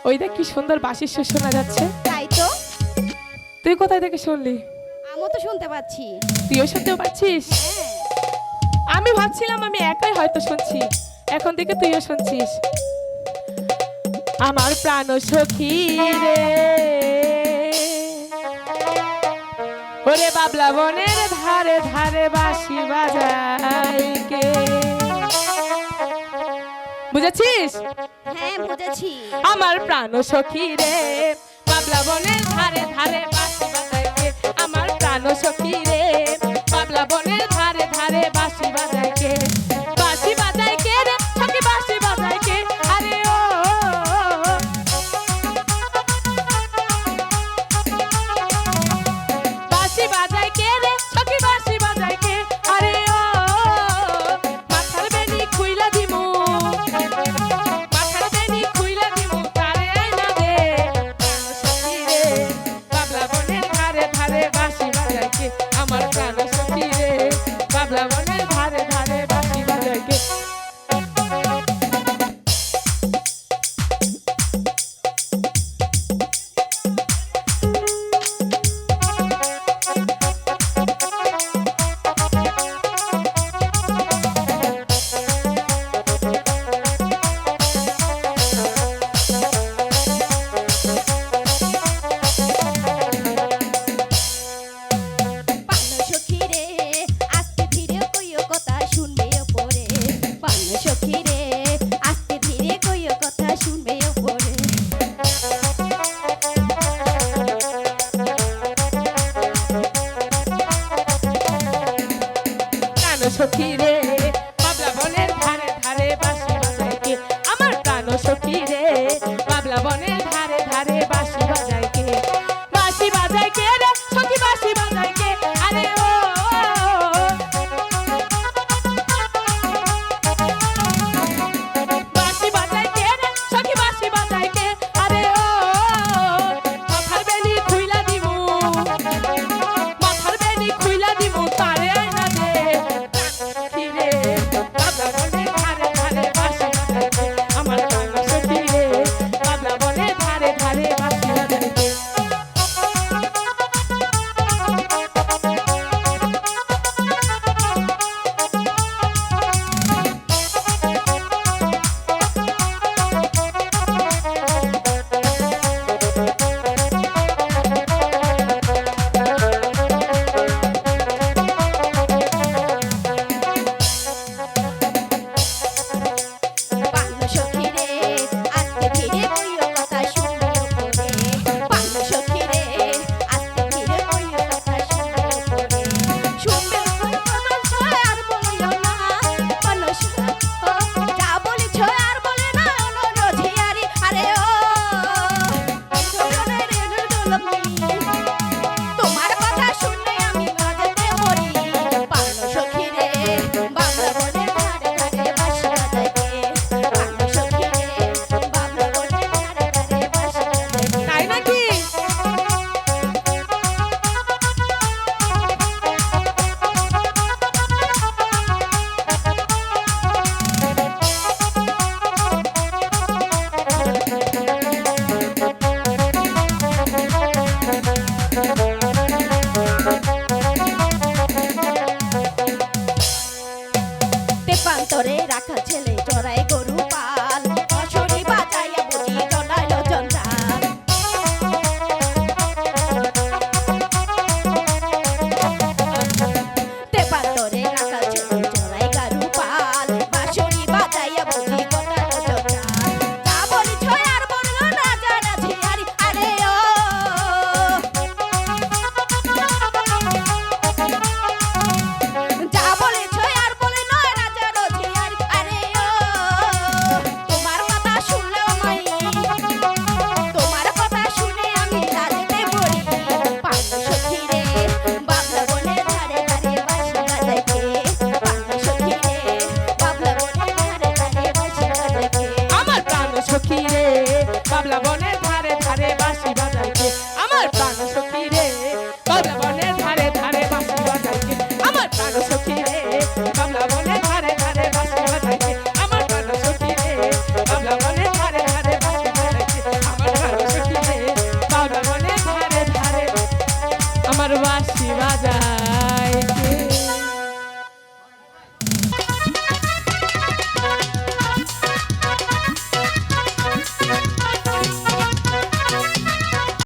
ওই দেখ কি সুন্দর বাঁশির সুর শোনা যাচ্ছে। তাই তো। তুই কোথায় থেকে শুনলি? আমিও তো শুনতে পাচ্ছি। তুইও শুনতেও পাচ্ছিস? হ্যাঁ। আমি ভাবছিলাম আমি একাই হয়তো শুনছি, এখন থেকে তুইও শুনছিস। আমার প্রাণ সখী রে, ওরে বাবলা বনের ধারে ধারে বাঁশি বাজায় কে। বুঝেছিস? হ্যাঁ বুঝেছি। আমার প্রাণ সখী রে, বাবলা বনের ধারে ধারে বাঁশি বাজায় কে। আমার প্রাণ সখী রে, বাবলা বনের ধারে ধারে বাঁশি বাজায় কে। বাঁশি বাজায় কে রে সখী, বাঁশি বাজায় কে? আরে ও বাঁশি বাজায় কে রে সখী, বাঁশি বাজায় কে? আরে ও মাথার বেনি খুইলা দিমু, মাথার বেনি খুইলা দিমু, তারে আইনা দে। প্রাণ সখী রে, বাবলা বনের ধারে ধারে বাঁশি বাজায় কে। আমার প্রাণ সখী রে, বাবলা বনের ধারে ধারে বাঁশি বাজায় কে। পান সখী রে, আস্তে ধীরে কইও কথা শুনবে ওপরে। পান সখী রে, আস্তে ধীরে কইও কথা শুনবে ওপরে। প্রাণ সখী রে, বাবলা বনের ধারে ধারে বাঁশি বাজায় কে। আমার প্রাণ সখী রে, বাবলা বনের ধারে ধারে বাঁশি বাজায় কে। বাঁশি বাজায় কে রে সখী, বাঁশি বাজায় কে? আরে ও বাঁশি বাজায় কে রে সখী, বাঁশি বাজায় কে? আরে ও মাথার বেনি খুইলা দিমু, মাথার বেনি খুইলা দিমু, তারে আইনা দে। সখী রে, বাবলা বনের ধারে ধারে বাঁশি বাজায় কে। আমার প্রাণ সখী রে, বাবলা বনের ধারে ধারে বাঁশি বাজায় কে। পান সখী রে, আস্তে ধীরে কইও কথা শুনবে ওপরে। পান সখী রে, আস্তে ধীরে কইও কথা শুনবে ওপরে। শুনবে বলছ আর বলিও না, পান যা বলিছ আর বলে না অনুরোধিয়ারি। আরে ও তোমার কথা শুনলে আমি মজাতে মরি। পান সখী রে, বাংলা বনের ধারে ধারে বাঁশি বাজায় কে। পান সখী রে, বাংলা বনের ধারে ধারে বাঁশি বাজায় কে। তাই নাকি?